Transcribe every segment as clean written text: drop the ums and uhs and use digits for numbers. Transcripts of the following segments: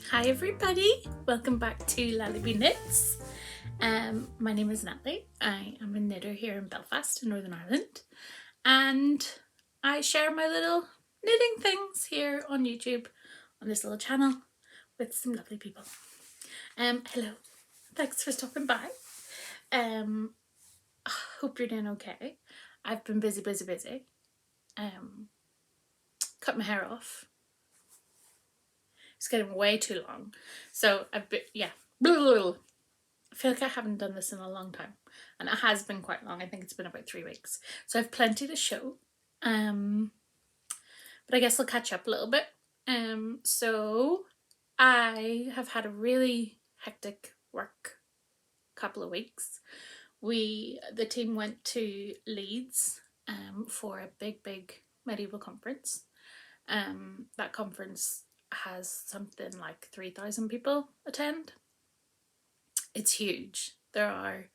Hi everybody, welcome back to Laaleebee Knits. My name is Natalie. I am a knitter here in Belfast in Northern Ireland, and I share my little knitting things here on YouTube on this little channel with some lovely people. Hello, thanks for stopping by. Hope you're doing okay. I've been busy. Cut my hair off. It's getting way too long, so I've been, yeah. I feel like I haven't done this in a long time, and it has been quite long. I think it's been about 3 weeks, so I've plenty to show. But I guess I'll catch up a little bit. So I have had a really hectic work couple of weeks. The team went to Leeds for a big medieval conference. That conference has something like 3,000 people attend. It's huge. There are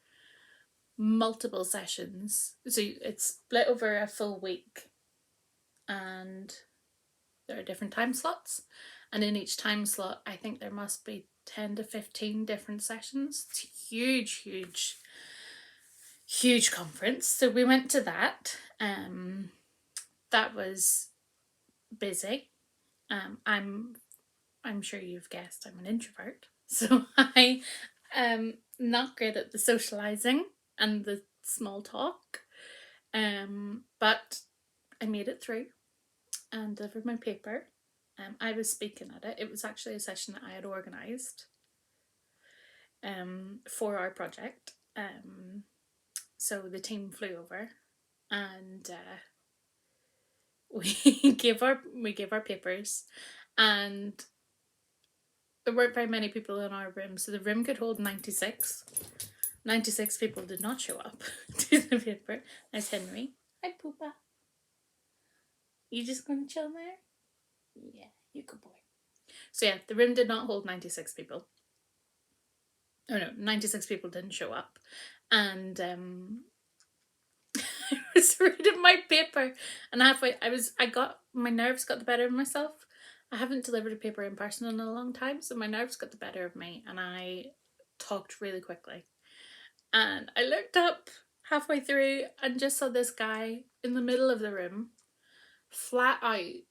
multiple sessions, so it's split over a full week, and there are different time slots, and in each time slot I think there must be 10 to 15 different sessions. It's a huge conference. So we went to that. That was busy. I'm sure you've guessed I'm an introvert, so I am not great at the socializing and the small talk, but I made it through and delivered my paper. I was speaking at it. It was actually a session that I had organised for our project. So the team flew over, and we gave our papers, and there weren't very many people in our room, so the room could hold 96. 96 people did not show up to the paper. There's Henry. Hi, Poopa. You just gonna chill there? Yeah, you good boy. So yeah, the room did not hold 96 people. Oh no, 96 people didn't show up. And I was reading my paper, and halfway my nerves got the better of myself. I haven't delivered a paper in person in a long time, so my nerves got the better of me, and I talked really quickly. And I looked up halfway through and just saw this guy in the middle of the room, flat out,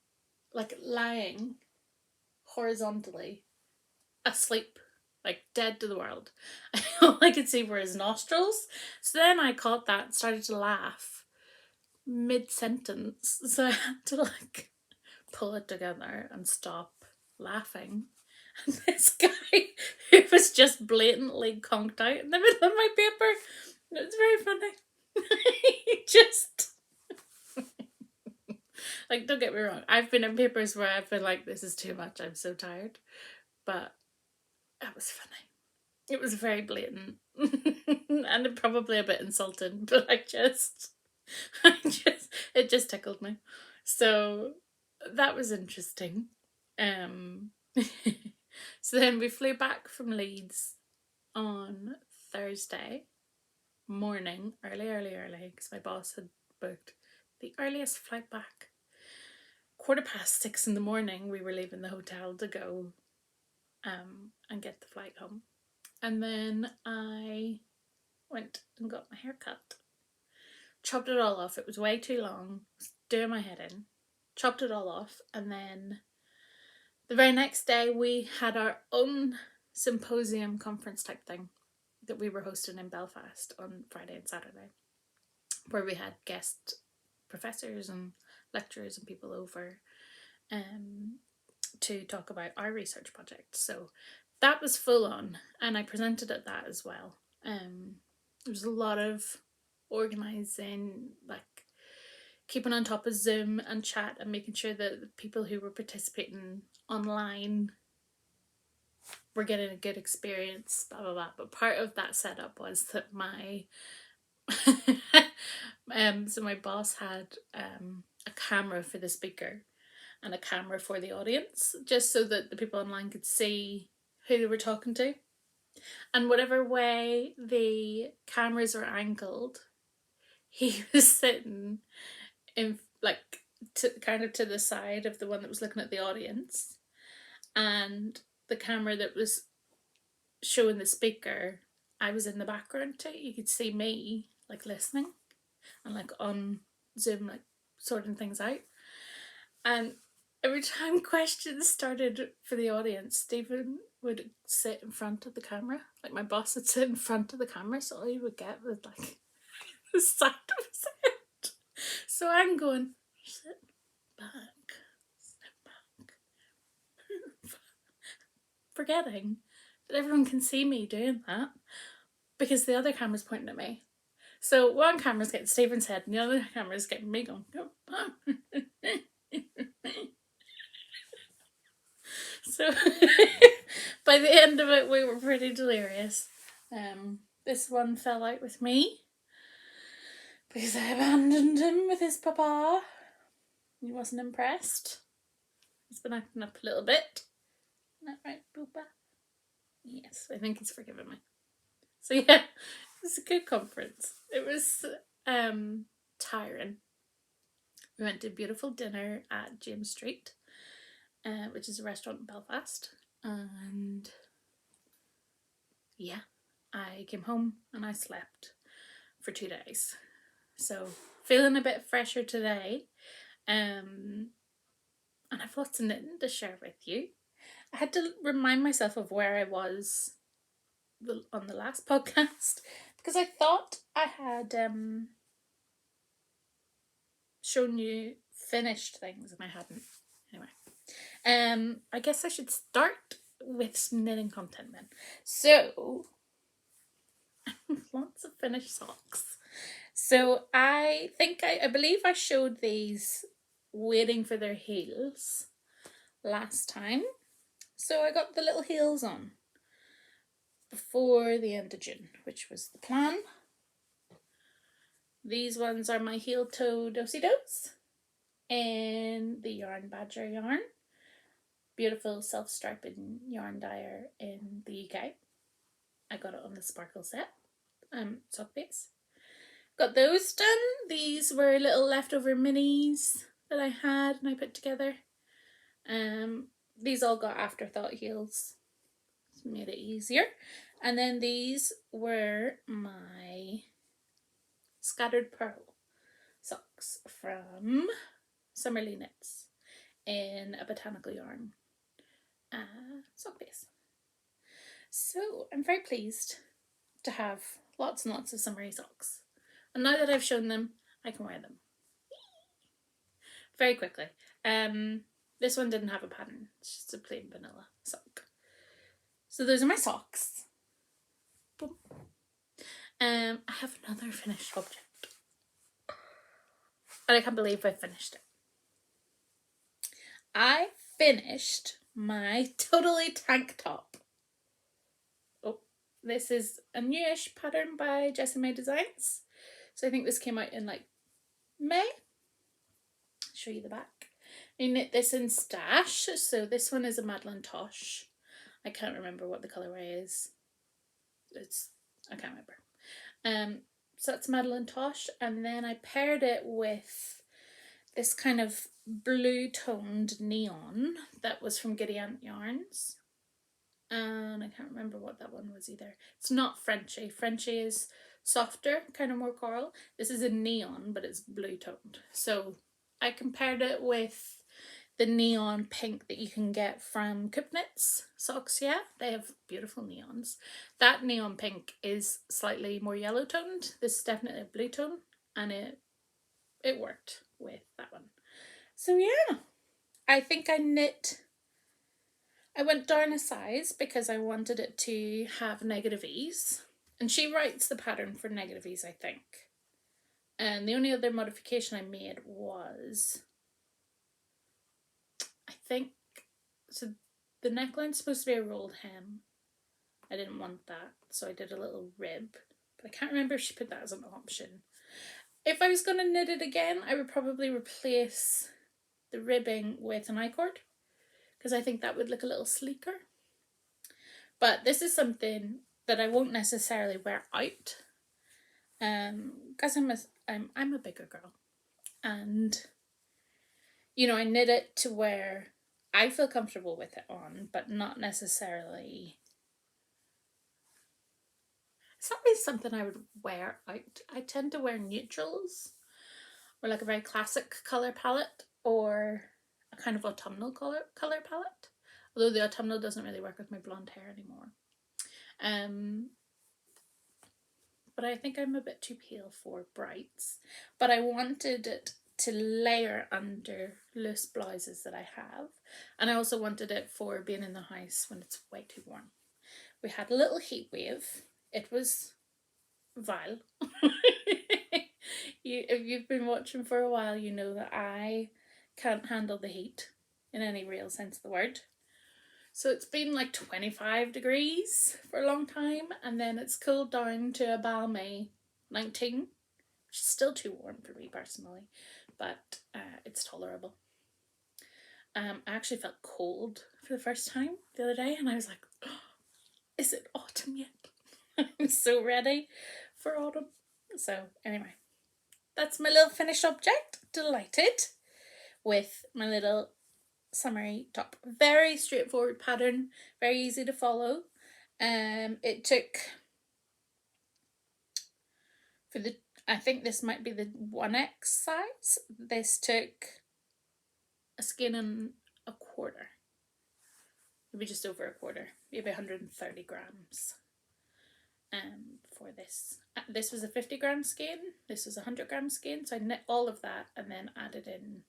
like lying horizontally, asleep, like dead to the world. All I could see were his nostrils. So then I caught that and started to laugh mid-sentence. So I had to like pull it together and stop laughing. And this guy who was just blatantly conked out in the middle of my paper, it was very funny. He just like, don't get me wrong, I've been in papers where I've been like, this is too much, I'm so tired, but that was funny. It was very blatant and probably a bit insulting, but it just tickled me. So that was interesting. So then we flew back from Leeds on Thursday morning, early, because my boss had booked the earliest flight back. 6:15 in the morning, we were leaving the hotel to go and get the flight home. And then I went and got my hair cut. Chopped it all off. It was way too long. Was doing my head in. Chopped it all off, and then the very next day we had our own symposium conference type thing that we were hosting in Belfast on Friday and Saturday, where we had guest professors and lecturers and people over to talk about our research project. So that was full on, and I presented at that as well. There was a lot of organising, like keeping on top of Zoom and chat and making sure that the people who were participating online were getting a good experience, blah blah blah. But part of that setup was that my so my boss had a camera for the speaker and a camera for the audience, just so that the people online could see who they were talking to. And whatever way the cameras were angled, he was sitting in kind of to the side of the one that was looking at the audience, and the camera that was showing the speaker, I was in the background too. You could see me like listening and like on Zoom, like sorting things out. And every time questions started for the audience, Stephen would sit in front of the camera. Like my boss would sit in front of the camera, so all you would get was like the side of his head. So I'm going, sit back, forgetting that everyone can see me doing that because the other camera's pointing at me. So one camera's getting Stephen's head and the other camera's getting me going, go back. So by the end of it, we were pretty delirious. This one fell out with me because I abandoned him with his papa. He wasn't impressed. He's been acting up a little bit. Isn't that right, Booba? Yes, I think he's forgiven me. So yeah, it was a good conference. It was tiring. We went to a beautiful dinner at James Street, which is a restaurant in Belfast. And yeah, I came home and I slept for 2 days. So feeling a bit fresher today. And I've lots of knitting to share with you. I had to remind myself of where I was on the last podcast because I thought I had shown you finished things and I hadn't. Anyway, I guess I should start with some knitting content then. So, lots of finished socks. So I believe I showed these waiting for their heels last time. So I got the little heels on before the end of June, which was the plan. These ones are my heel toe do-si-dos in the Yarn Badger yarn. Beautiful self-striping yarn dyer in the UK. I got it on the Sparkle set, sock base. Got those done. These were little leftover minis that I had and I put together. These all got afterthought heels. It's made it easier. And then these were my Scattered Pearl socks from Summerlee Knits in a botanical yarn sock base. So I'm very pleased to have lots and lots of summery socks. And now that I've shown them, I can wear them. Very quickly. This one didn't have a pattern. It's just a plain vanilla sock. So those are my socks. Boom. I have another finished object. And I can't believe I finished it. I finished my Totally tank top. Oh, this is a newish pattern by Jessimae Designs. So I think this came out in like May. I'll show you the back. I knit this in Stash. So this one is a Madeline Tosh. I can't remember what the colourway is. I can't remember. So that's Madeline Tosh, and then I paired it with this kind of blue toned neon that was from Giddy Aunt Yarns. And I can't remember what that one was either. It's not Frenchy. Frenchy is softer, kind of more coral. This is a neon, but it's blue toned. So I compared it with the neon pink that you can get from Coop Knits socks. Yeah, they have beautiful neons. That neon pink is slightly more yellow toned. This is definitely a blue tone, and it worked with that one. So yeah, I think I went down a size because I wanted it to have negative ease, and she writes the pattern for negative ease, I think. And the only other modification I made was, I think, so the neckline's supposed to be a rolled hem. I didn't want that, so I did a little rib, but I can't remember if she put that as an option. If I was going to knit it again, I would probably replace the ribbing with an I-cord, because I think that would look a little sleeker. But this is something that I won't necessarily wear out, because I'm a bigger girl, and you know, I knit it to wear I feel comfortable with it on, but not necessarily. It's not really something I would wear out. I tend to wear neutrals, or like a very classic colour palette, or a kind of autumnal colour palette. Although the autumnal doesn't really work with my blonde hair anymore. But I think I'm a bit too pale for brights. But I wanted it to layer under loose blouses that I have. And I also wanted it for being in the house when it's way too warm. We had a little heat wave. It was vile. If you've been watching for a while, you know that I can't handle the heat in any real sense of the word. So it's been like 25 degrees for a long time, and then it's cooled down to a balmy 19, which is still too warm for me personally, but it's tolerable. I actually felt cold for the first time the other day, and I was like, oh, is it autumn yet? I'm so ready for autumn. So anyway, that's my little finished object. Delighted with my little summery top. Very straightforward pattern, very easy to follow. It took, for the, I think this might be the 1X size, this took a skein and a quarter, maybe just over a quarter, maybe 130 grams for this. This was a 50 gram skein, this was a 100 gram skein, so I knit all of that and then added in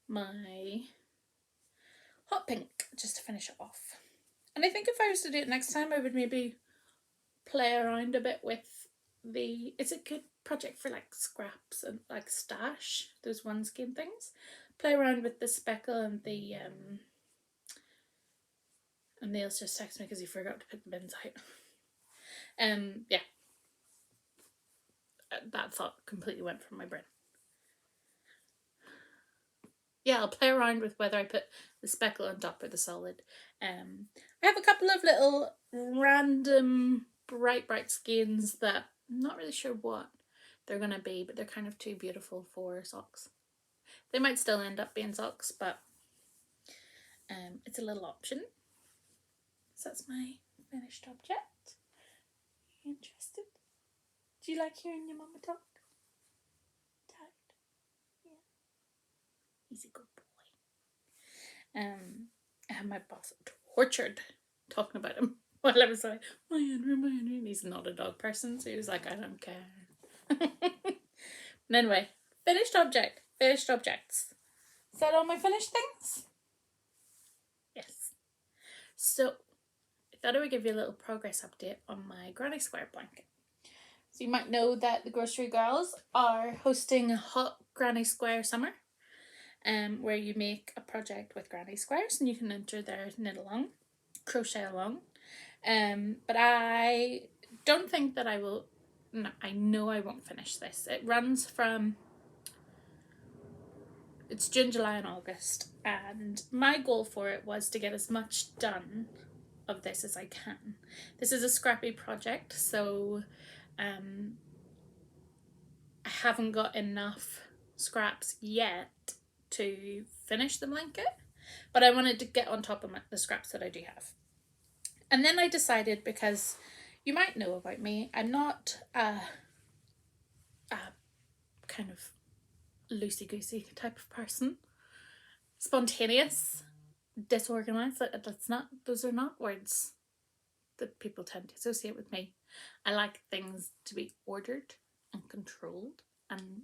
my hot pink just to finish it off. And I think if I was to do it next time, I would maybe play around a bit with the, it's a good project for like scraps and like stash, those one skein things. Play around with the speckle and the and Neil's just texted me because he forgot to put the bins out. Yeah, that thought completely went from my brain. Yeah, I'll play around with whether I put the speckle on top or the solid. I have a couple of little random bright skeins that I'm not really sure what they're going to be, but they're kind of too beautiful for socks. They might still end up being socks, but it's a little option. So that's my finished object. Are you interested? Do you like hearing your mama talk? Tired? Yeah. He's a good boy. I had my boss tortured talking about him while I was like, my Henry, and he's not a dog person, so he was like, I don't care. And anyway, finished objects. Is that all my finished things? Yes. So, I thought I would give you a little progress update on my Granny Square blanket. So you might know that the grocery girls are hosting a hot Granny Square summer, where you make a project with granny squares and you can enter their knit along, crochet along. But I don't think that I will. No, I know I won't finish this. It runs from, it's June, July and August, and my goal for it was to get as much done of this as I can. This is a scrappy project, so I haven't got enough scraps yet to finish the blanket, but I wanted to get on top of the scraps that I do have. And then I decided, because you might know about me, I'm not a kind of loosey-goosey type of person. Spontaneous, disorganized, those are not words that people tend to associate with me. I like things to be ordered and controlled and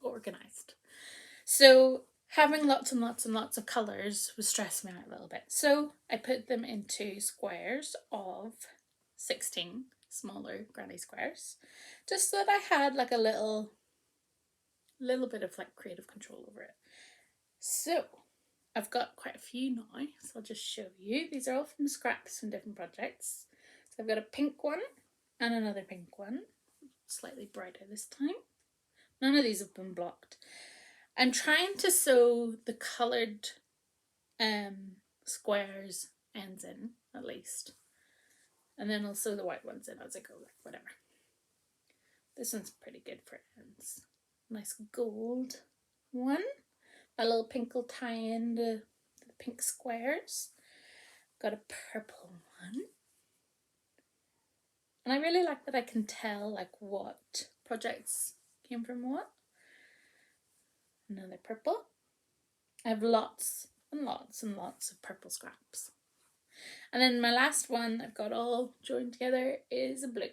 organized. So having lots and lots and lots of colours was stressing me out a little bit. So I put them into squares of 16 smaller granny squares, just so that I had like a little bit of like creative control over it. So I've got quite a few now, so I'll just show you. These are all from scraps from different projects. So I've got a pink one and another pink one, slightly brighter this time. None of these have been blocked. I'm trying to sew the coloured squares ends in, at least. And then I'll sew the white ones in as I go, like whatever. This one's pretty good for ends. Nice gold one. A little pink will tie in the pink squares. Got a purple one. And I really like that I can tell like what projects came from what. Another purple. I have lots and lots and lots of purple scraps. And then my last one I've got all joined together is a blue.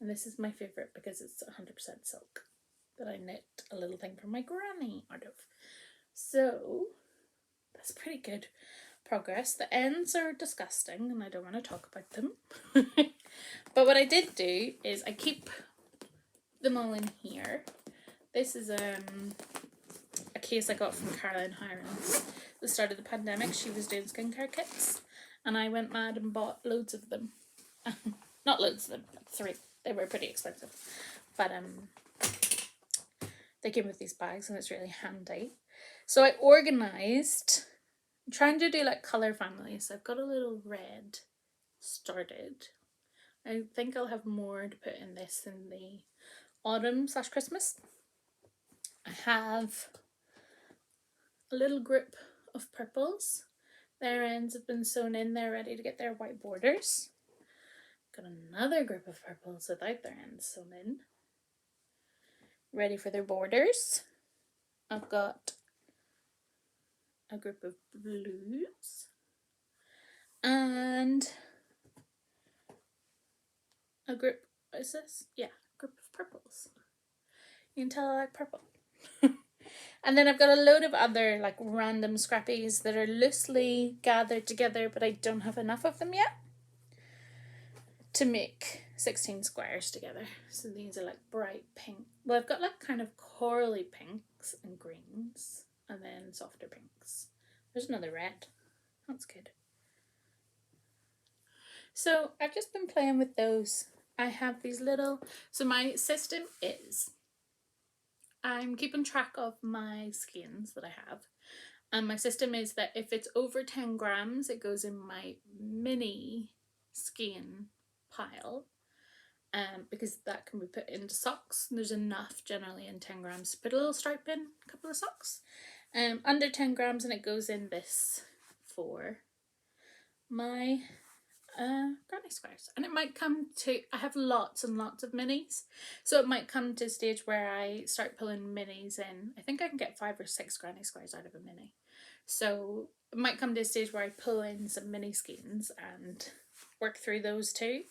And this is my favourite because it's 100% silk that I knit a little thing from my granny out of. So that's pretty good progress. The ends are disgusting and I don't want to talk about them. But what I did do is I keep them all in here. This is a case I got from Caroline Hirons at the start of the pandemic. She was doing skincare kits and I went mad and bought loads of them. Not loads of them, but 3. They were pretty expensive. But they came with these bags and it's really handy. So I organised, I'm trying to do like colour families. So I've got a little red started. I think I'll have more to put in this in the autumn/Christmas. I have a little group of purples. Their ends have been sewn in, they're ready to get their white borders. Got another group of purples without their ends sewn in, ready for their borders. I've got a group of blues and a group, what is this? Yeah, group of purples. You can tell I like purple. And then I've got a load of other like random scrappies that are loosely gathered together, but I don't have enough of them yet to make 16 squares together. So these are like bright pink. Well, I've got like kind of corally pinks and greens and then softer pinks. There's another red. That's good. So I've just been playing with those. I have these little, so my system is I'm keeping track of my skeins that I have. And my system is that if it's over 10 grams, it goes in my mini skein pile. Because that can be put into socks. There's enough generally in 10 grams to put a little stripe in, a couple of socks. Under 10 grams and it goes in this for my granny squares. And it might come to, I have lots and lots of minis, so it might come to a stage where I start pulling minis in. I think I can get 5 or 6 granny squares out of a mini, so it might come to a stage where I pull in some mini skeins and work through those too.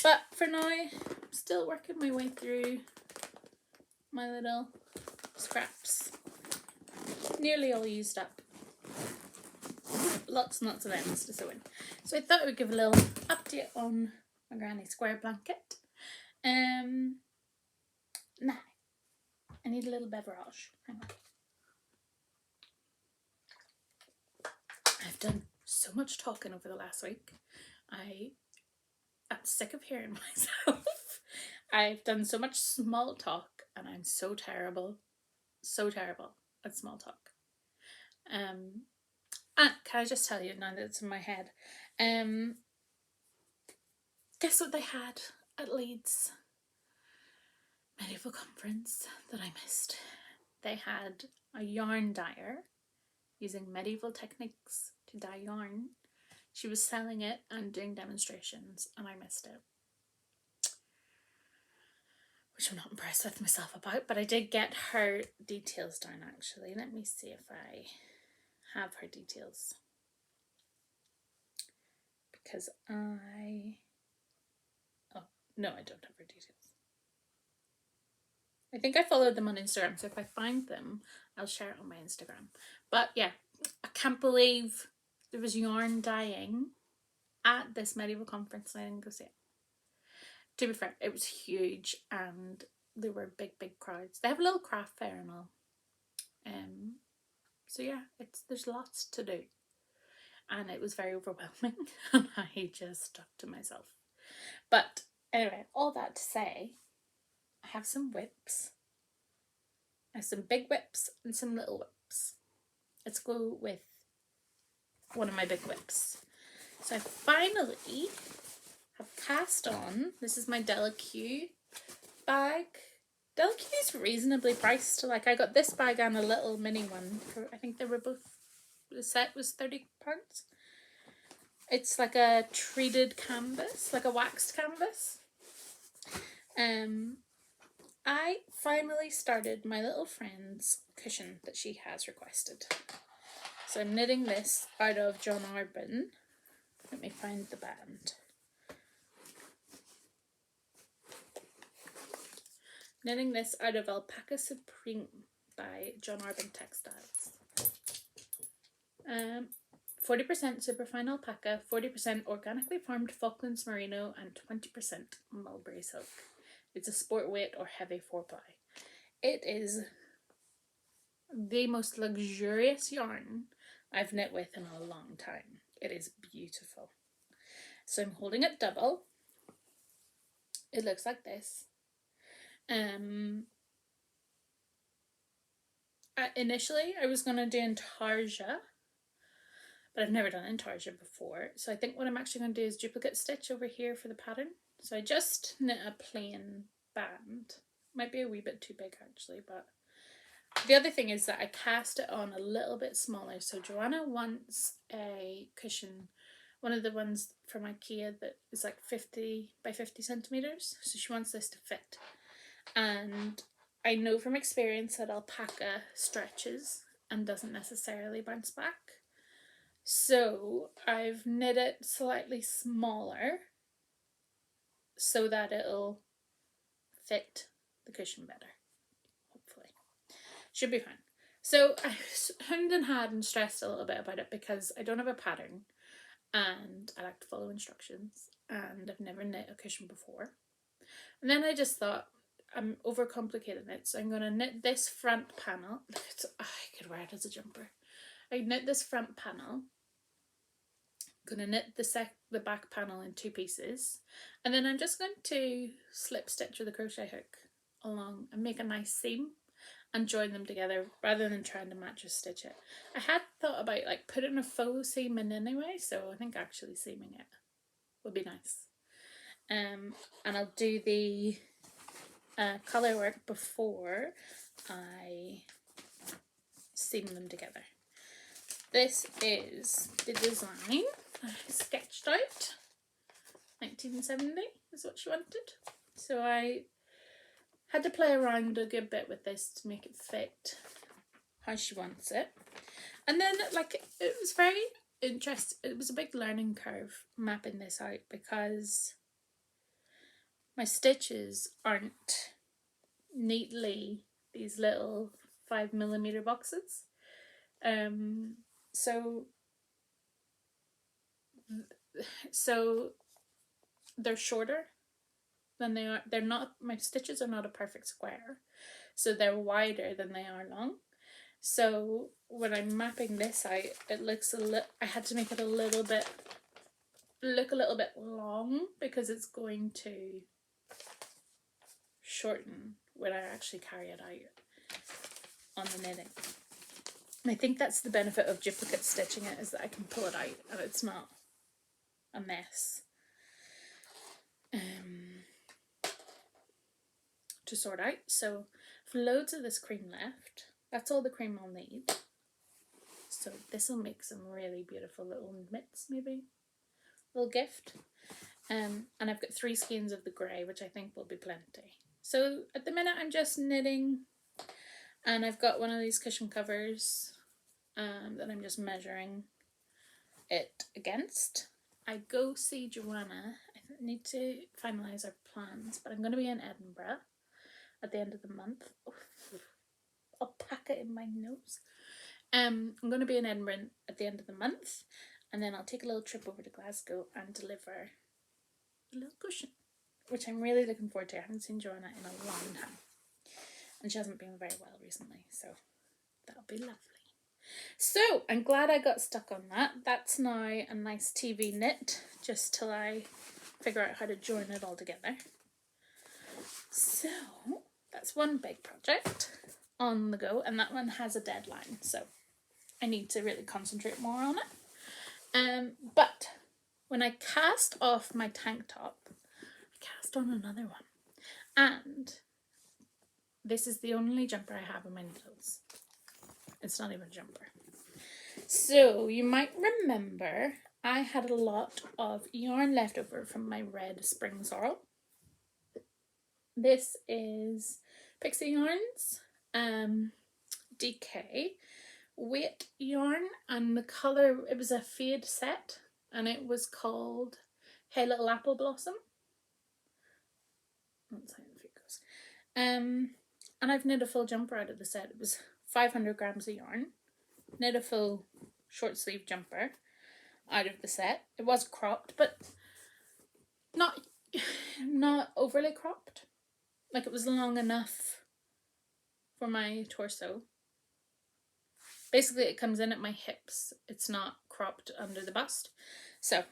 But for now I'm still working my way through my little scraps. Nearly all used up. Lots and lots of ends to sew in. So I thought I would give a little update on my granny square blanket. Now, I need a little beverage. Hang on. I've done so much talking over the last week. I'm sick of hearing myself. I've done so much small talk and I'm so terrible at small talk. Can I just tell you now that it's in my head? Guess what they had at Leeds Medieval Conference that I missed? They had a yarn dyer using medieval techniques to dye yarn. She was selling it and doing demonstrations and I missed it, which I'm not impressed with myself about, but I did get her details down actually. Let me see if I have her details, because oh no, I don't have her details. I think I followed them on Instagram, so if I find them I'll share it on my Instagram. But yeah, I can't believe there was yarn dyeing at this medieval conference and I didn't go see it. To be fair, it was huge and there were big crowds. They have a little craft fair and all. So yeah, there's lots to do. And it was very overwhelming and I just stuck to myself. But anyway, all that to say, I have some whips. I have some big whips and some little whips. Let's go with one of my big whips. So I finally have cast on, this is my Delaque bag. Delaque is reasonably priced. Like I got this bag and a little mini one for, I think they were both The set was £30. It's like a treated canvas, like a waxed canvas. I finally started my little friend's cushion that she has requested. So I'm knitting this out of John Arbon. Let me find the band. Knitting this out of Alpaca Supreme by John Arbon Textiles. 40% superfine alpaca, 40% organically farmed Falklands merino, and 20% mulberry silk. It's a sport weight or heavy 4-ply. It is the most luxurious yarn I've knit with in a long time. It is beautiful. So I'm holding it double. It looks like this. Initially I was going to do intarsia, but I've never done intarsia before. So I think what I'm actually going to do is duplicate stitch over here for the pattern. So I just knit a plain band. Might be a wee bit too big actually, but the other thing is that I cast it on a little bit smaller. So Joanna wants a cushion, one of the ones from IKEA that is like 50 by 50 centimeters. So she wants this to fit. And I know from experience that alpaca stretches and doesn't necessarily bounce back. So I've knit it slightly smaller so that it'll fit the cushion better. Hopefully. Should be fine. So I hemmed and had and stressed a little bit about it because I don't have a pattern and I like to follow instructions and I've never knit a cushion before. And then I just thought, I'm overcomplicating it, so I'm going to knit this front panel. I could wear it as a jumper. I knit this front panel. I'm going to knit the back panel in 2 pieces, and then I'm just going to slip stitch with a crochet hook along and make a nice seam and join them together rather than trying to match or stitch it. I had thought about like putting a faux seam in anyway, so I think actually seaming it would be nice. And I'll do the colour work before I seam them together. This is the design I sketched out. 1970 is what she wanted. So I had to play around a good bit with this to make it fit how she wants it. And then like it was very interesting. It was a big learning curve mapping this out because my stitches aren't neatly these little 5mm boxes. So they're shorter than they are. They're not, my stitches are not a perfect square, so they're wider than they are long. So when I'm mapping this out, it looks I had to make it look a little bit long because it's going to shorten when I actually carry it out on the knitting. And I think that's the benefit of duplicate stitching it, is that I can pull it out and it's not a mess to sort out. So for loads of this cream left, that's all the cream I'll need. So this will make some really beautiful little mitts, maybe little gift. And I've got 3 skeins of the grey, which I think will be plenty. So at the minute I'm just knitting, and I've got one of these cushion covers that I'm just measuring it against. I go see Joanna. I need to finalise our plans, but I'm going to be in Edinburgh at the end of the month. Alpaca in my nose. I'm going to be in Edinburgh at the end of the month, and then I'll take a little trip over to Glasgow and deliver a little cushion, which I'm really looking forward to. I haven't seen Joanna in a long time, and she hasn't been very well recently, so that'll be lovely. So I'm glad I got stuck on that. That's now a nice TV knit, just till I figure out how to join it all together. So that's one big project on the go, and that one has a deadline, so I need to really concentrate more on it. But when I cast off my tank top, I cast on another one, and this is the only jumper I have in my needles. It's not even a jumper. So you might remember I had a lot of yarn left over from my red spring sorrel. This is Pixie Yarn's DK weight yarn, and the colour, it was a fade set, and it was called Hey Little Apple Blossom. That's how it goes. And I've knit a full jumper out of the set. It was 500 grams of yarn. Knit a full short sleeve jumper out of the set. It was cropped, but not overly cropped. Like, it was long enough for my torso. Basically, it comes in at my hips. It's not cropped under the bust. So,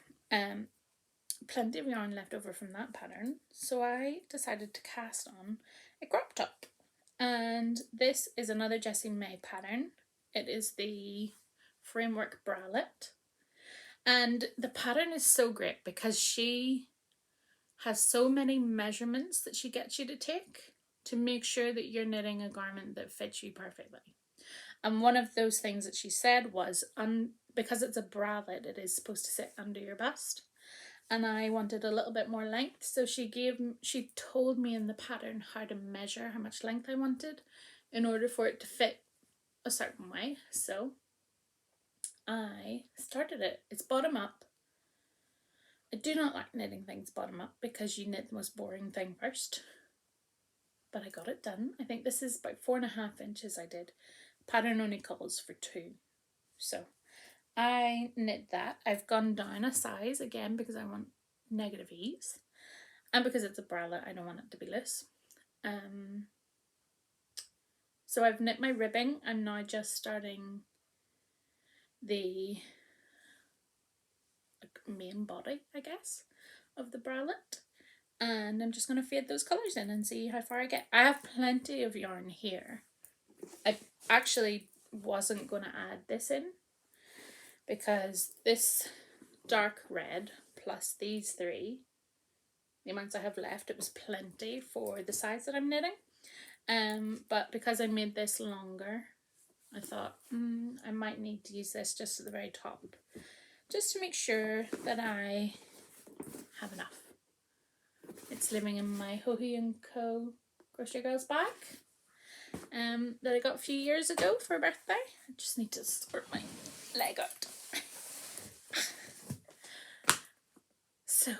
plenty of yarn left over from that pattern. So I decided to cast on a crop top. And this is another Jessie May pattern. It is the Framework Bralette. And the pattern is so great because she has so many measurements that she gets you to take to make sure that you're knitting a garment that fits you perfectly. And one of those things that she said was, because it's a bralette, it is supposed to sit under your bust. And I wanted a little bit more length, so she told me in the pattern how to measure how much length I wanted in order for it to fit a certain way. So I started it. It's bottom up. I do not like knitting things bottom up because you knit the most boring thing first. But I got it done. I think this is about 4.5 inches I did. Pattern only calls for 2. So I knit that. I've gone down a size again because I want negative ease. And because it's a bralette, I don't want it to be loose. So I've knit my ribbing. I'm now just starting the main body, I guess, of the bralette. And I'm just going to fade those colours in and see how far I get. I have plenty of yarn here. I actually wasn't going to add this in because this dark red plus these 3, the amounts I have left, it was plenty for the size that I'm knitting. But because I made this longer, I thought I might need to use this just at the very top, just to make sure that I have enough. It's living in my Hohi & Co. Grocery Girls bag that I got a few years ago for a birthday. I just need to sort my leg out. So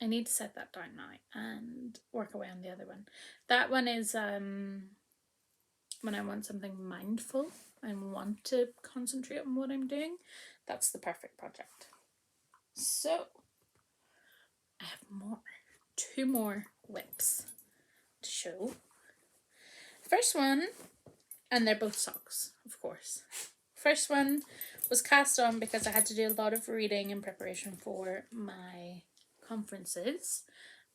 I need to set that down now and work away on the other one. That one is when I want something mindful and want to concentrate on what I'm doing. That's the perfect project. So I have 2 more whips to show. First one, and they're both socks, of course. First one was cast on because I had to do a lot of reading in preparation for my conferences,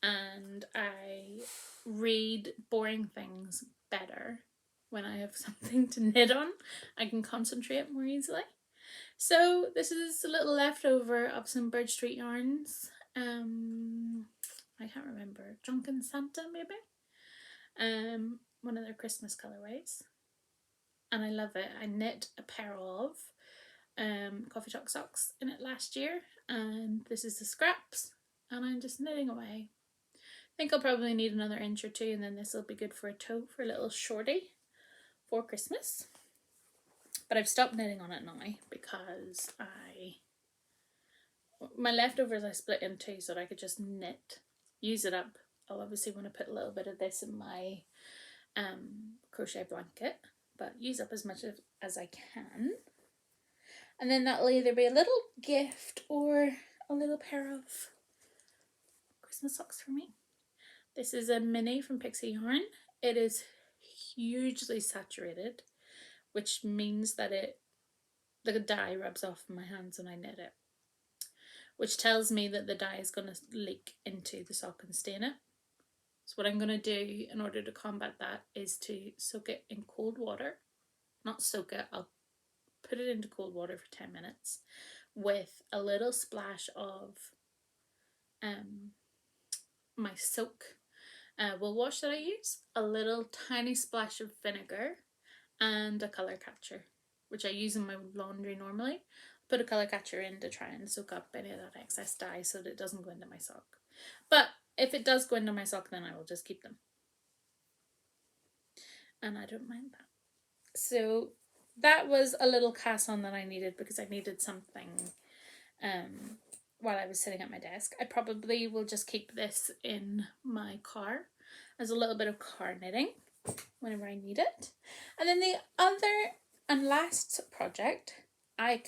and I read boring things better when I have something to knit on. I can concentrate more easily. So this is a little leftover of some Bird Street yarns. I can't remember, Drunken Santa maybe? One of their Christmas colorways. And I love it. I knit a pair of coffee talk socks in it last year, and this is the scraps, and I'm just knitting away. I think I'll probably need another inch or 2, and then this will be good for a toe for a little shorty for Christmas. But I've stopped knitting on it now because my leftovers I split in 2 so that I could just knit, use it up. I'll obviously want to put a little bit of this in my crochet blanket, but use up as much as I can. And then that'll either be a little gift or a little pair of Christmas socks for me. This is a mini from Pixie Yarn. It is hugely saturated, which means that the dye rubs off my hands when I knit it, which tells me that the dye is going to leak into the sock and stain it. So what I'm going to do in order to combat that is to soak it in cold water. Not soak it, I'll put it into cold water for 10 minutes with a little splash of my soak wool wash that I use, a little tiny splash of vinegar, and a colour catcher, which I use in my laundry normally. Put a colour catcher in to try and soak up any of that excess dye so that it doesn't go into my sock. But if it does go into my sock, then I will just keep them. And I don't mind that. So that was a little cast on that I needed because I needed something while I was sitting at my desk. I probably will just keep this in my car as a little bit of car knitting whenever I need it. And then the other and last project I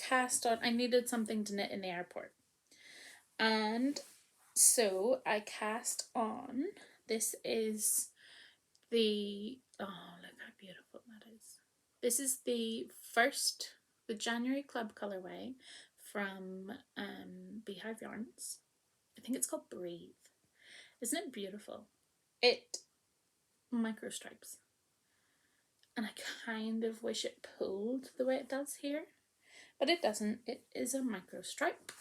needed something to knit in the airport. And so I cast on, this is the, oh look how beautiful that is. This is the January Club colorway from Beehive Yarns. I think it's called Breathe. Isn't it beautiful? It micro stripes. And I kind of wish it pulled the way it does here. But it doesn't. It is a micro stripe.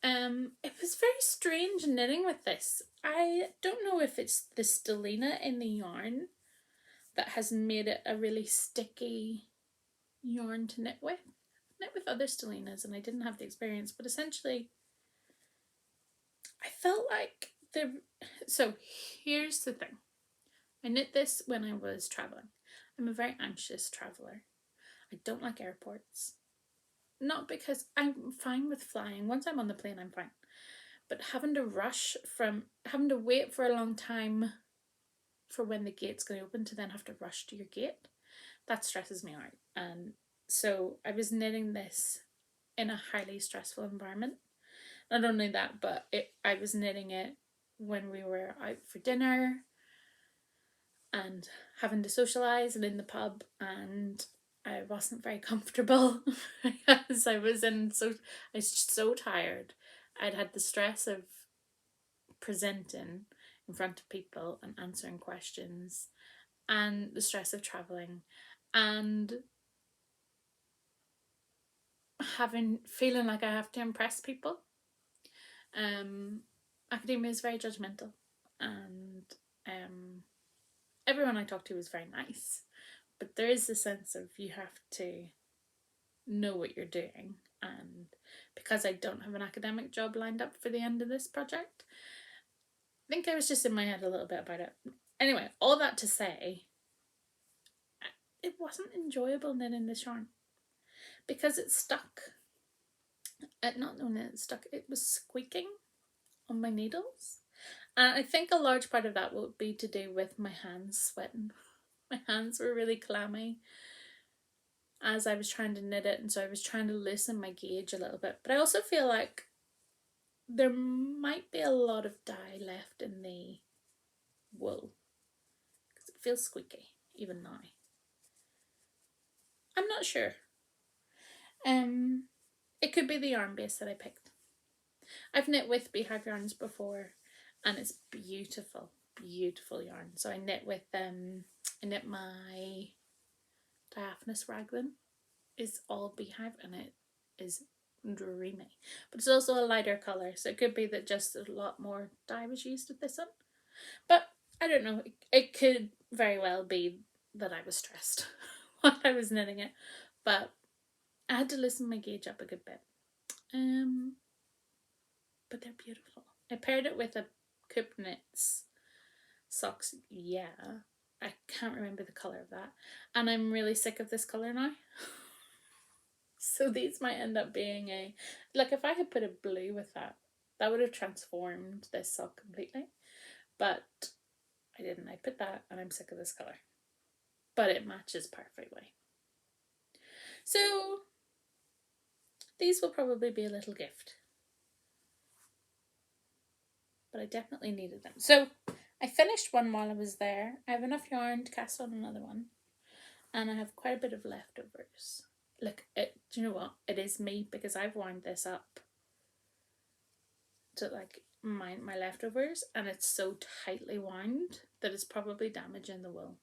It was very strange knitting with this. I don't know if it's the stellina in the yarn that has made it a really sticky yarn to knit with. I've knit with other stellinas and I didn't have the experience, but essentially I felt like so here's the thing. I knit this when I was travelling. I'm a very anxious traveller. I don't like airports. Not because I'm fine with flying. Once I'm on the plane, I'm fine. But having to wait for a long time for when the gate's going to open to then have to rush to your gate, that stresses me out. And so I was knitting this in a highly stressful environment. Not only that, but I was knitting it when we were out for dinner and having to socialise and in the pub, and I wasn't very comfortable because I was so tired. I'd had the stress of presenting in front of people and answering questions and the stress of travelling and feeling like I have to impress people. Academia is very judgmental and everyone I talked to was very nice, but there is a sense of you have to know what you're doing, and because I don't have an academic job lined up for the end of this project, I think I was just in my head a little bit about it. Anyway, all that to say, it wasn't enjoyable knitting this yarn because it stuck. Not only it stuck, it was squeaking on my needles. And I think a large part of that would be to do with my hands sweating. My hands were really clammy as I was trying to knit it, and so I was trying to loosen my gauge a little bit. But I also feel like there might be a lot of dye left in the wool because it feels squeaky even now. I'm not sure. It could be the yarn base that I picked. I've knit with Beehive Yarns before and it's beautiful, beautiful yarn. So I knit with I knit my diaphanous raglan is all Beehive and it is dreamy. But it's also a lighter colour, so it could be that just a lot more dye was used with this one. But I don't know, it could very well be that I was stressed while I was knitting it. But I had to loosen my gauge up a good bit. But they're beautiful. I paired it with a Coop Knits socks. Yeah, I can't remember the colour of that. And I'm really sick of this colour now. So these might end up being like if I had put a blue with that, that would have transformed this sock completely. But I didn't. I put that and I'm sick of this colour. But it matches perfectly. So these will probably be a little gift. But I definitely needed them. So I finished one while I was there. I have enough yarn to cast on another one. And I have quite a bit of leftovers. Look, do you know what? It is me because I've wound this up to like my leftovers and it's so tightly wound that it's probably damaging the wool.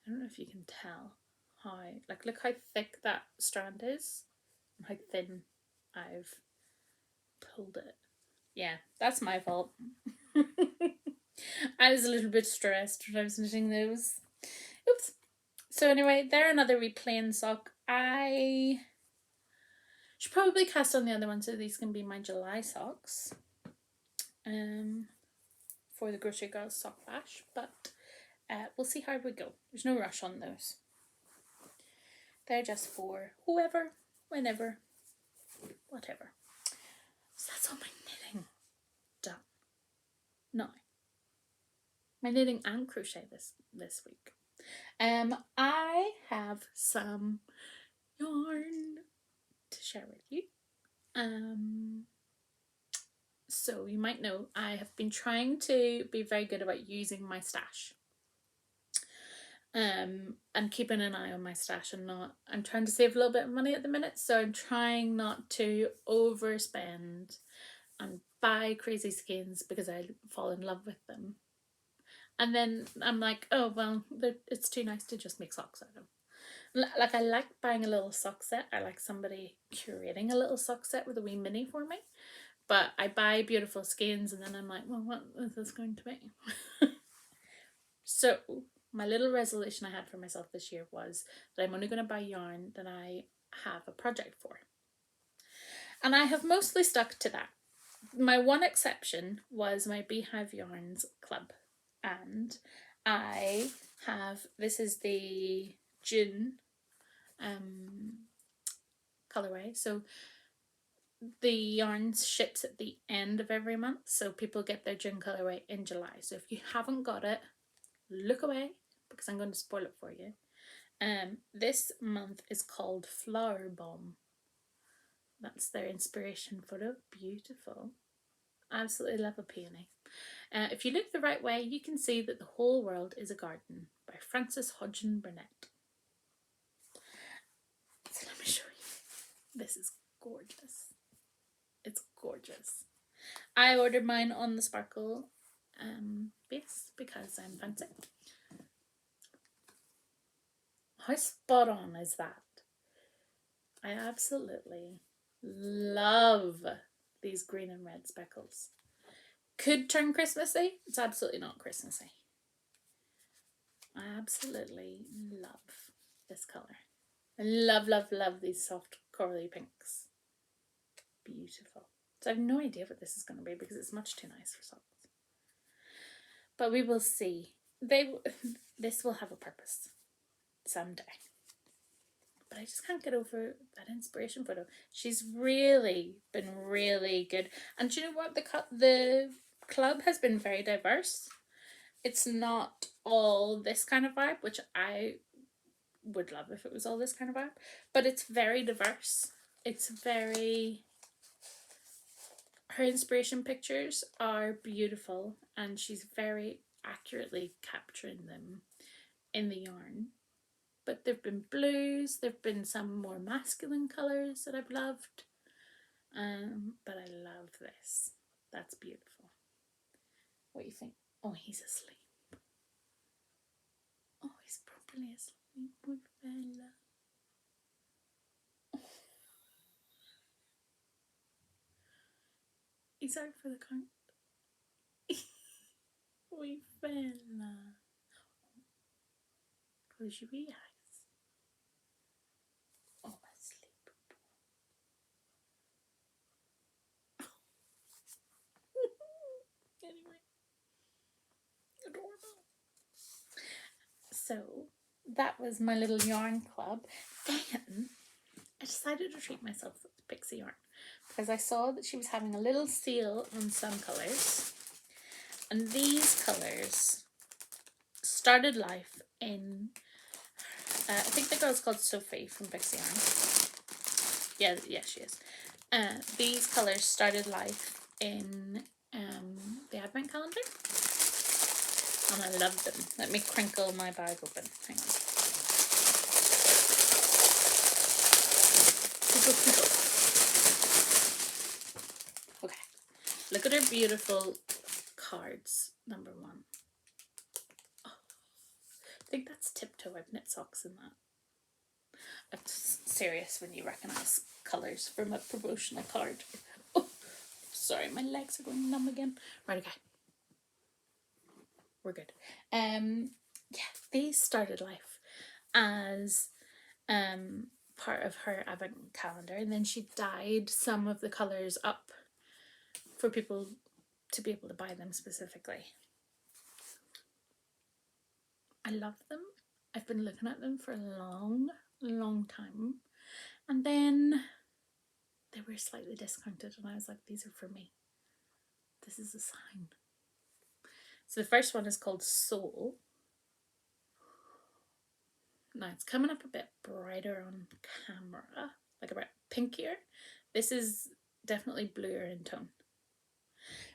I don't know if you can tell how, like look how thick that strand is and how thin I've pulled it. Yeah, that's my fault. I was a little bit stressed when I was knitting those. Oops. So anyway, they're another wee plain sock. I should probably cast on the other one, so these can be my July socks. For the Grocery Girls sock bash, but we'll see how we go. There's no rush on those. They're just for whoever, whenever, whatever. So that's all my knitting done. Now, my knitting and crochet this week. I have some yarn to share with you. So you might know I have been trying to be very good about using my stash. And keeping an eye on my stash, and I'm trying to save a little bit of money at the minute, so I'm trying not to overspend and buy crazy skeins because I fall in love with them. And then I'm like, oh well, it's too nice to just make socks out of them. Like, I like buying a little sock set. I like somebody curating a little sock set with a wee mini for me. But I buy beautiful skeins and then I'm like, well, what is this going to be? So my little resolution I had for myself this year was that I'm only going to buy yarn that I have a project for. And I have mostly stuck to that. My one exception was my Beehive Yarns Club. And I have, this is the June colourway. So the yarns ships at the end of every month. So people get their June colourway in July. So if you haven't got it, look away, because I'm going to spoil it for you. This month is called Flower Bomb. That's their inspiration photo. Beautiful. Absolutely love a peony. If you look the right way, you can see that the whole world is a garden by Frances Hodgson Burnett. So let me show you. This is gorgeous. It's gorgeous. I ordered mine on the sparkle base because I'm fancy. How spot on is that? I absolutely love these green and red speckles. Could turn Christmassy. It's absolutely not Christmassy. I absolutely love this colour. I love, love, love these soft corally pinks. Beautiful. So I have no idea what this is going to be because it's much too nice for socks. But we will see. This will have a purpose someday. But I just can't get over that inspiration photo. She's really been really good. And do you know what? The club has been very diverse. It's not all this kind of vibe, which I would love if it was all this kind of vibe. But it's very diverse. It's very... Her inspiration pictures are beautiful, and she's very accurately capturing them in the yarn. But there've been blues, there've been some more masculine colours that I've loved. But I love this. That's beautiful. What do you think? Oh, he's asleep. Oh, he's properly asleep, poor fella. Oh. He's out for the count. Wee fella. Close your wee eyes. Oh, asleep. Anyway. Adorable. So, that was my little yarn club. Then, I decided to treat myself with Pixie Art because I saw that she was having a little sale on some colours. And these colours started life in... I think the girl's called Sophie from Pixie Yarn. Yeah, she is. These colours started life in the advent calendar. And I love them. Let me crinkle my bag open. Hang on. Crinkle. Okay. Look at her beautiful cards. Number 1. Oh, I think that's Tiptoe. I've knit socks in that. It's serious when you recognise colours from a promotional card. Oh, sorry, my legs are going numb again. Right, okay. We're good. Yeah, these started life. as part of her advent calendar, and then she dyed some of the colours up for people to be able to buy them specifically. I love them. I've been looking at them for a long time, and then they were slightly discounted and I was like, these are for me. This is a sign. So the first one is called Soul. Now it's coming up a bit brighter on camera, like a bit pinkier. This is definitely bluer in tone.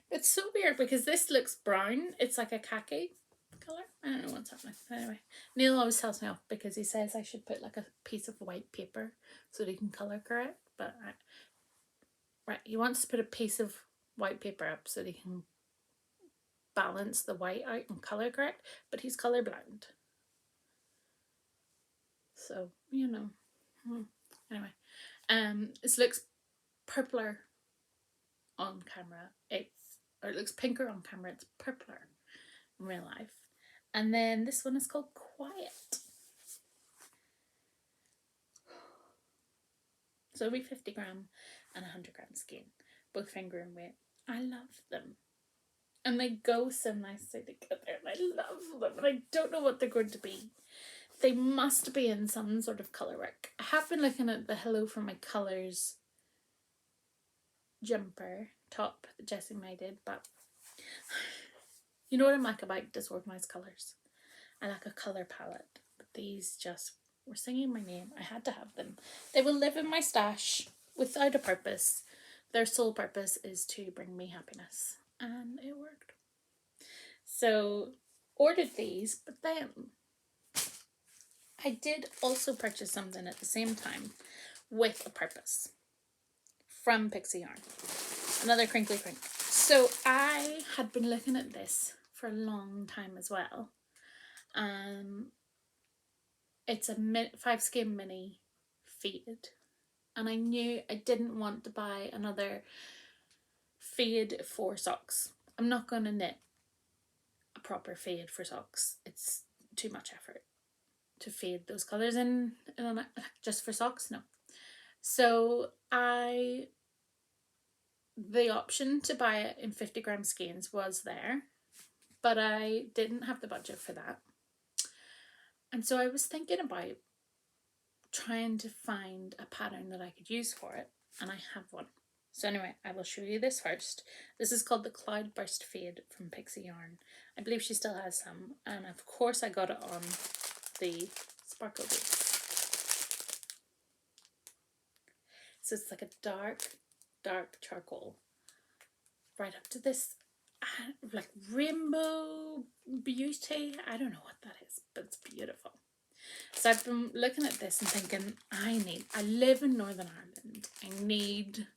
It's so weird because this looks brown. It's like a khaki colour. I don't know what's happening. Anyway, Neil always tells me off because he says I should put like a piece of white paper so that he can colour correct. But right, he wants to put a piece of white paper up so that he can balance the white out and colour correct. But he's colourblind. So, you know. Anyway, this looks purpler on camera. It looks pinker on camera. It's purpler in real life. And then this one is called Quiet. So it'll be 50 gram and 100 gram skein, both finger and weight. I love them. And they go so nicely together, and I love them, and I don't know what they're going to be. They must be in some sort of colour work. I have been looking at the Hello for My Colours jumper top that Jessie May did, but you know what I'm like about disorganised colours? I like a colour palette, but these just were singing my name. I had to have them. They will live in my stash without a purpose. Their sole purpose is to bring me happiness, and it worked. So ordered these, but then I did also purchase something at the same time with a purpose from Pixie Yarn. Another crinkly crink. So I had been looking at this for a long time as well. It's a 5 skein mini fade, and I knew I didn't want to buy another fade for socks. I'm not going to knit a proper fade for socks. It's too much effort to fade those colours in just for socks. No. So the option to buy it in 50 gram skeins was there, but I didn't have the budget for that. And so I was thinking about trying to find a pattern that I could use for it, and I have one. So anyway, I will show you this first. This is called the Cloudburst Fade from Pixie Yarn. I believe she still has some, and of course I got it on the sparkle base. So it's like a dark charcoal, right up to this like rainbow beauty. I don't know what that is, but it's beautiful. So I've been looking at this and thinking, I live in Northern Ireland. I need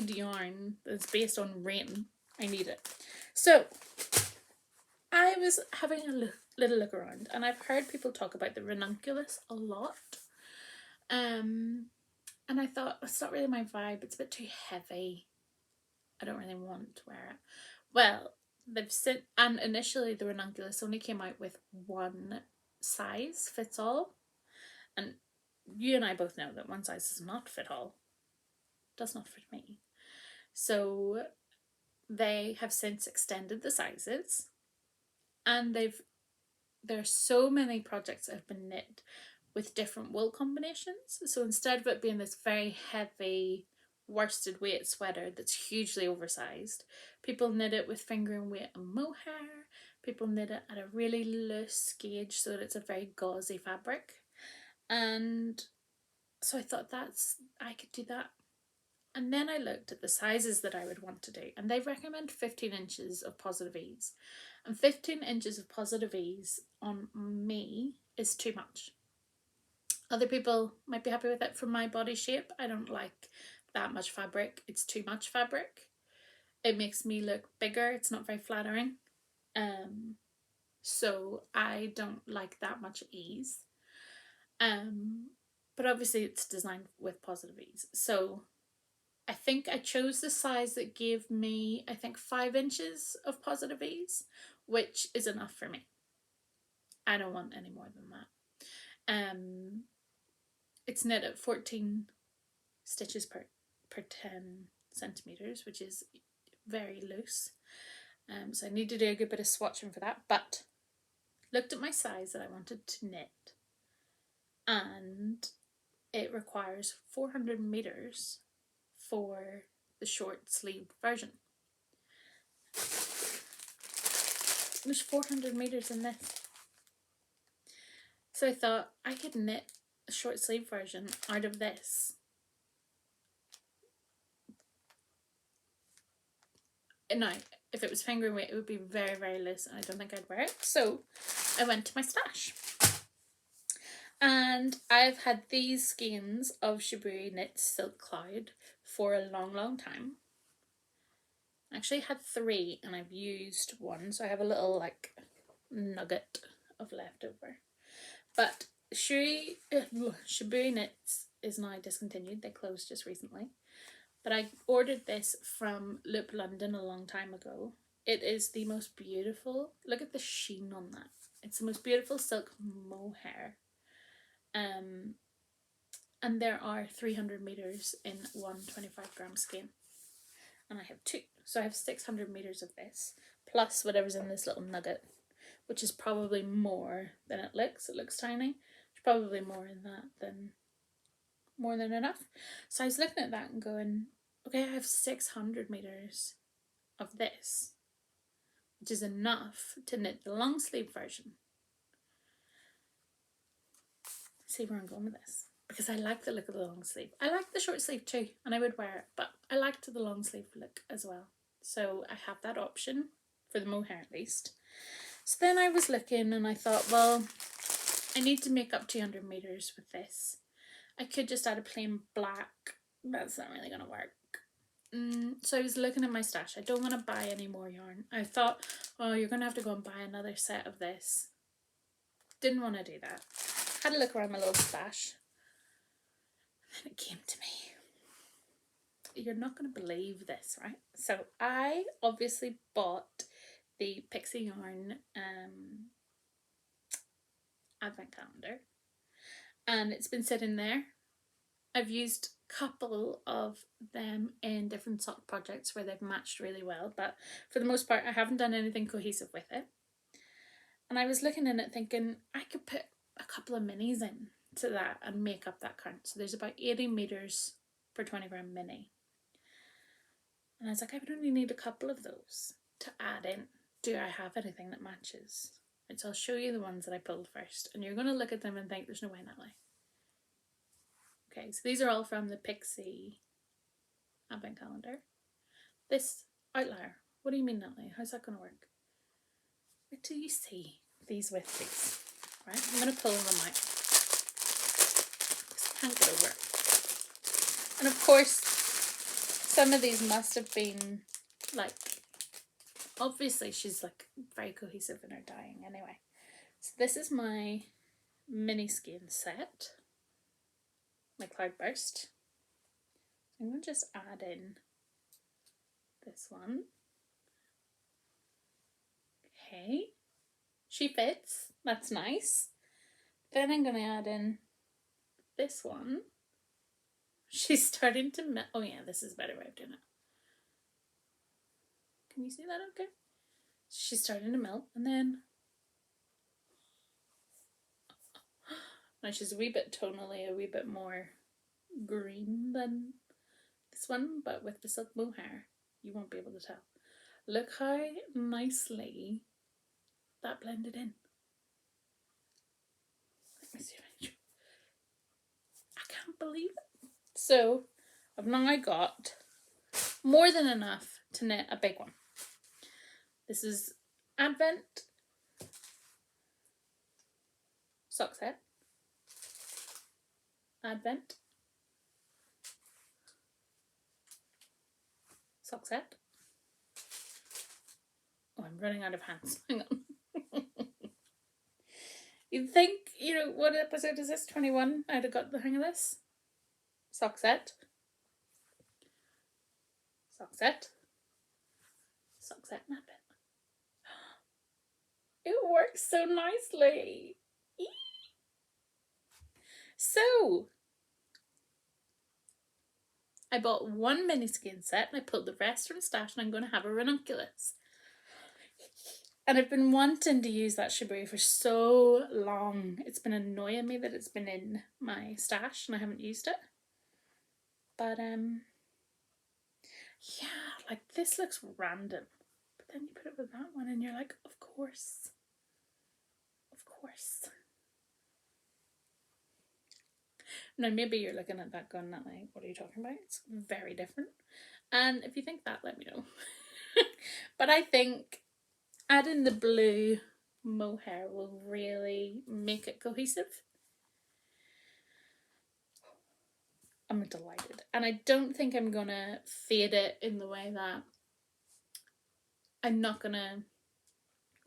yarn that's based on rain. I need it. So I was having a little look around, and I've heard people talk about the ranunculus a lot. And I thought, it's not really my vibe. It's a bit too heavy. I don't really want to wear it. Well, they've sent, and initially the ranunculus only came out with one size fits all, and you and I both know that one size does not fit all. Does not fit me. So they have since extended the sizes, and there's so many projects that have been knit with different wool combinations. So instead of it being this very heavy worsted weight sweater that's hugely oversized, people knit it with finger and weight and mohair. People knit it at a really loose gauge so that it's a very gauzy fabric. And so I thought I could do that. And then I looked at the sizes that I would want to do, and they recommend 15 inches of positive ease. And 15 inches of positive ease on me is too much. Other people might be happy with it. For my body shape, I don't like that much fabric. It's too much fabric. It makes me look bigger. It's not very flattering. So I don't like that much ease. But obviously it's designed with positive ease. So I think I chose the size that gave me, 5 inches of positive ease, which is enough for me. I don't want any more than that. It's knit at 14 stitches per 10 centimeters, which is very loose. So I need to do a good bit of swatching for that, but looked at my size that I wanted to knit, and it requires 400 meters for the short sleeve version. There's 400 meters in this. So I thought I could knit a short sleeve version out of this. Now, if it was fingering weight, it would be very, very loose, and I don't think I'd wear it. So I went to my stash. And I've had these skeins of Shibui Knit Silk Cloud for a long, long time. I actually had 3 and I've used 1, so I have a little like nugget of leftover. But Shibui Knits is now discontinued. They closed just recently. But I ordered this from Loop London a long time ago. It is the most beautiful, look at the sheen on that. It's the most beautiful silk mohair. And there are 300 meters in one 25-gram skein. And I have 2. So I have 600 meters of this, plus whatever's in this little nugget, which is probably more than it looks. It looks tiny. There's probably more in that than more than enough. So I was looking at that and going, okay, I have 600 meters of this, which is enough to knit the long sleeve version. See where I'm going with this, because I like the look of the long sleeve. I like the short sleeve too, and I would wear it, but I liked the long sleeve look as well. So I have that option for the mohair at least. So then I was looking and I thought, well, I need to make up 200 meters with this. I could just add a plain black. That's not really going to work. So I was looking at my stash. I don't want to buy any more yarn. I thought, oh, you're going to have to go and buy another set of this. Didn't want to do that. Had a look around my little stash. And it came to me. You're not going to believe this, right? So I obviously bought the Pixie Yarn advent calendar. And it's been sitting there. I've used a couple of them in different sock projects where they've matched really well, but for the most part I haven't done anything cohesive with it. And I was looking in it thinking I could put a couple of minis in to that and make up that count. So there's about 80 meters per 20-gram mini. And I was like, I would only need a couple of those to add in. Do I have anything that matches? And so I'll show you the ones that I pulled first, and you're going to look at them and think there's no way, Natalie. Okay, so these are all from the Pixie advent calendar. This outlier, what do you mean, Natalie? How's that going to work? Wait till you see these with these. Right, I'm going to pull them out. Just can't get over it. And of course, some of these must have been like, obviously she's like very cohesive in her dyeing anyway. So this is my mini skein set, my cloudburst. I'm going to just add in this one. Okay, she fits, that's nice. Then I'm going to add in this one. She's starting to melt. Oh yeah, this is a better way of doing it. Can you see that okay? She's starting to melt, and then now she's a wee bit tonally, a wee bit more green than this one, but with the silk mohair, you won't be able to tell. Look how nicely that blended in. Let me see if I can. I can't believe it. So I've now got more than enough to knit a big one. This is Advent sock set. Advent sock set. Oh, I'm running out of hands. Hang on. You'd think, you know, what episode is this? 21? I'd have got the hang of this. Sock set. Sock set. Sock set and Advent. It works so nicely. So, I bought one mini skein set and I pulled the rest from stash, and I'm going to have a ranunculus. And I've been wanting to use that shibari for so long. It's been annoying me that it's been in my stash and I haven't used it. But yeah, like this looks random. But then you put it with that one and you're like, of course. Of course. Now maybe you're looking at that going that like, what are you talking about? It's very different. And if you think that, let me know. But I think adding the blue mohair will really make it cohesive. I'm delighted. And I don't think I'm gonna fade it in the way that I'm not gonna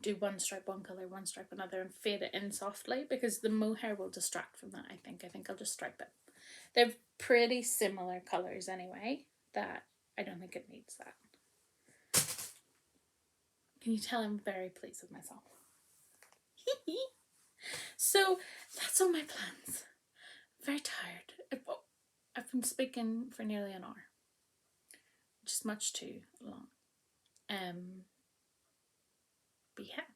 do one stripe one colour, one stripe another, and fade it in softly, because the mohair will distract from that. I think I'll just stripe it. They're pretty similar colours anyway, that I don't think it needs that. Can you tell I'm very pleased with myself? So that's all my plans. Very tired. I've been speaking for nearly an hour, which is much too long. But yeah,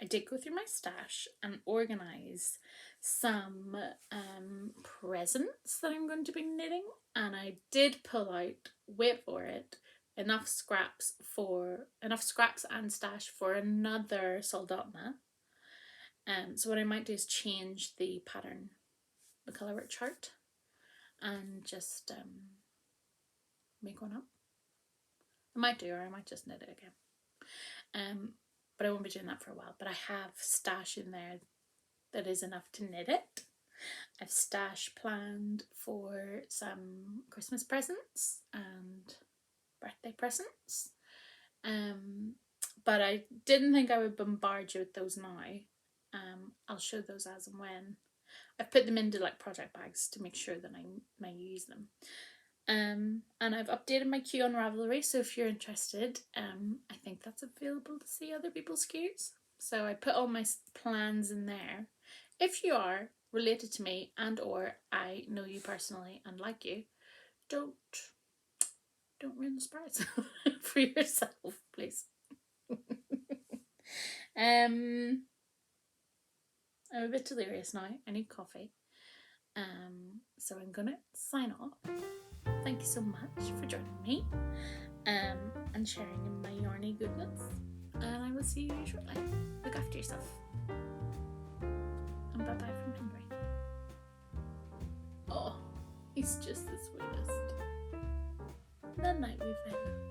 I did go through my stash and organise some presents that I'm going to be knitting, and I did pull out, wait for it, enough scraps and stash for another soldotna. So what I might do is change the pattern, the colourwork chart, and just make one up. I might do, or I might just knit it again. But I won't be doing that for a while. But I have stash in there that is enough to knit it. I've stash planned for some Christmas presents and birthday presents. But I didn't think I would bombard you with those now. I'll show those as and when. I've put them into like project bags to make sure that I may use them. And I've updated my queue on Ravelry, so if you're interested, I think that's available to see other people's queues. So I put all my plans in there. If you are related to me and or I know you personally and like you, don't ruin the surprise for yourself, please. I'm a bit delirious now. I need coffee. So I'm gonna sign off. Thank you so much for joining me and sharing in my yarny goodness. And I will see you shortly. Look after yourself. And bye bye from Henry. Oh, he's just the sweetest. Night night, we've been.